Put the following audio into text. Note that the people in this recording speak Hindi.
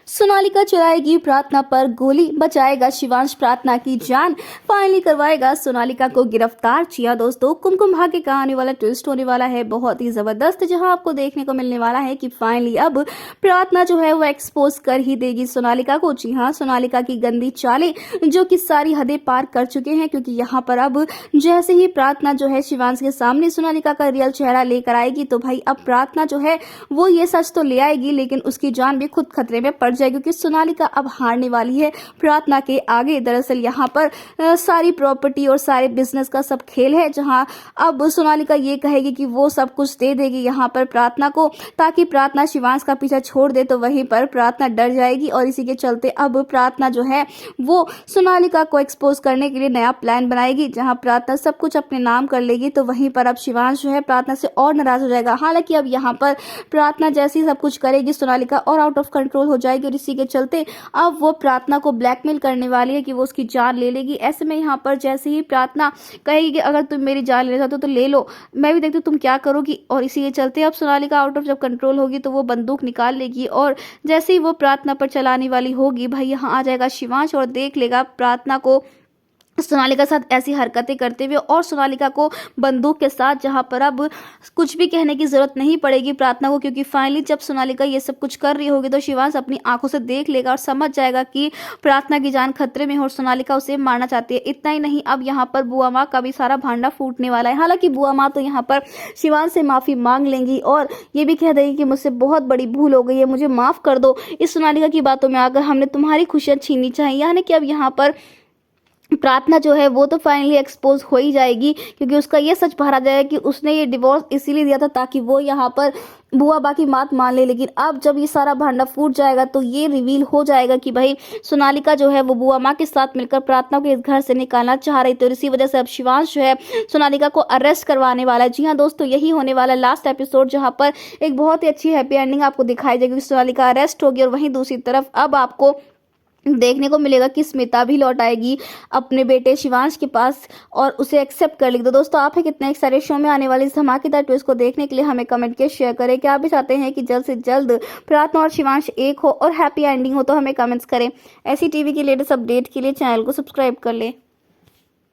सोनालिका चलाएगी प्रार्थना पर गोली, बचाएगा शिवांश प्रार्थना की जान, फाइनली करवाएगा सोनालिका को गिरफ्तार। जी हां दोस्तों, कुमकुम भाग्य का आने वाला ट्विस्ट होने वाला है बहुत ही जबरदस्त, जहां आपको देखने को मिलने वाला है कि फाइनली अब प्रार्थना जो है वो एक्सपोज कर ही देगी सोनालिका को। जी हाँ, सोनालिका की गंदी चालें जो कि सारी हदें पार कर चुके हैं, क्योंकि यहाँ पर अब जैसे ही प्रार्थना जो है शिवांश के सामने सोनालिका का रियल चेहरा लेकर आएगी, तो भाई अब प्रार्थना जो है वो ये सच तो ले आएगी, लेकिन उसकी जान भी खुद खतरे में पड़ जाएगी, क्योंकि सोनालिका अब हारने वाली है प्रार्थना के आगे। दरअसल यहाँ पर सारी प्रॉपर्टी और सारे बिजनेस का सब खेल है, जहां अब सोनालिका ये कहेगी कि वो सब कुछ दे देगी यहाँ पर प्रार्थना को, ताकि प्रार्थना शिवांश का पीछा छोड़ दे। तो वहीं पर प्रार्थना डर जाएगी और इसी के चलते अब प्रार्थना जो है वो सोनालिका को एक्सपोज करने के लिए नया प्लान बनाएगी, जहां प्रार्थना सब कुछ अपने नाम कर लेगी। तो वहीं पर अब शिवांश जो है प्रार्थना से और नाराज हो जाएगा। हालांकि अब यहाँ पर प्रार्थना जैसी सब कुछ करेगी, सोनालिका और आउट ऑफ कंट्रोल हो जाएगी और इसी के चलते अब वो प्रार्थना को ब्लैकमेल करने वाली है कि वो उसकी जान ले लेगी। ऐसे में यहाँ पर जैसे ही प्रार्थना कहेगी कि अगर तुम मेरी जान लेना चाहते हो तो ले लो, मैं भी देखती हूँ तुम क्या करोगी, और इसी के चलते अब सोनालिका आउट ऑफ जब कंट्रोल होगी तो वो बंदूक निकाल लेगी, और जैसे ही वो प्रार्थना पर चलाने वाली होगी, भाई यहाँ आ जाएगा शिवांश और देख लेगा प्रार्थना को सोनालिका के साथ ऐसी हरकतें करते हुए, और सोनालिका को बंदूक के साथ, जहां पर अब कुछ भी कहने की जरूरत नहीं पड़ेगी प्रार्थना को, क्योंकि फाइनली जब सोनालिका ये सब कुछ कर रही होगी तो शिवांश अपनी आंखों से देख लेगा और समझ जाएगा कि प्रार्थना की जान खतरे में है और सोनालिका उसे मारना चाहती है। इतना ही नहीं, अब यहाँ पर बुआ माँ का भी सारा भांडा फूटने वाला है। हालांकि बुआ माँ तो यहाँ पर शिवांश से माफी मांग लेंगी और ये भी कह देगी कि मुझसे बहुत बड़ी भूल हो गई है, मुझे माफ कर दो, इस सोनालिका की बातों में आकर हमने तुम्हारी खुशियां छीननी चाहिए। यानी कि अब यहाँ पर प्रार्थना जो है वो तो फाइनली एक्सपोज हो ही जाएगी, क्योंकि उसका ये सच बाहर आ जाएगा कि उसने ये डिवोर्स इसीलिए दिया था ताकि वो यहाँ पर बुआ बा की बात मान ले। लेकिन अब जब ये सारा भांडा फूट जाएगा तो ये रिवील हो जाएगा कि भाई सोनालिका जो है वो बुआ माँ के साथ मिलकर प्रार्थना को इस घर से निकालना चाह रही थी, और इसी वजह से अब शिवांश जो है सोनालिका को अरेस्ट करवाने वाला है। जी हाँ दोस्तों, यही होने वाला लास्ट एपिसोड, जहाँ पर एक बहुत ही अच्छी हैप्पी एंडिंग आपको दिखाई देगी। सोनालिका अरेस्ट होगी और वहीं दूसरी तरफ अब आपको देखने को मिलेगा कि स्मिता भी लौट आएगी अपने बेटे शिवांश के पास और उसे एक्सेप्ट कर लेगी। तो दोस्तों, आप है कितने एक सारे शो में आने वाली इस धमाकेदार ट्विस्ट को देखने के लिए हमें कमेंट के शेयर करें। क्या आप भी चाहते हैं कि जल्द से जल्द प्रार्थना और शिवांश एक हो और हैप्पी एंडिंग हो, तो हमें कमेंट्स करें। ऐसी टीवी की लेटेस्ट अपडेट के लिए चैनल को सब्सक्राइब कर लें।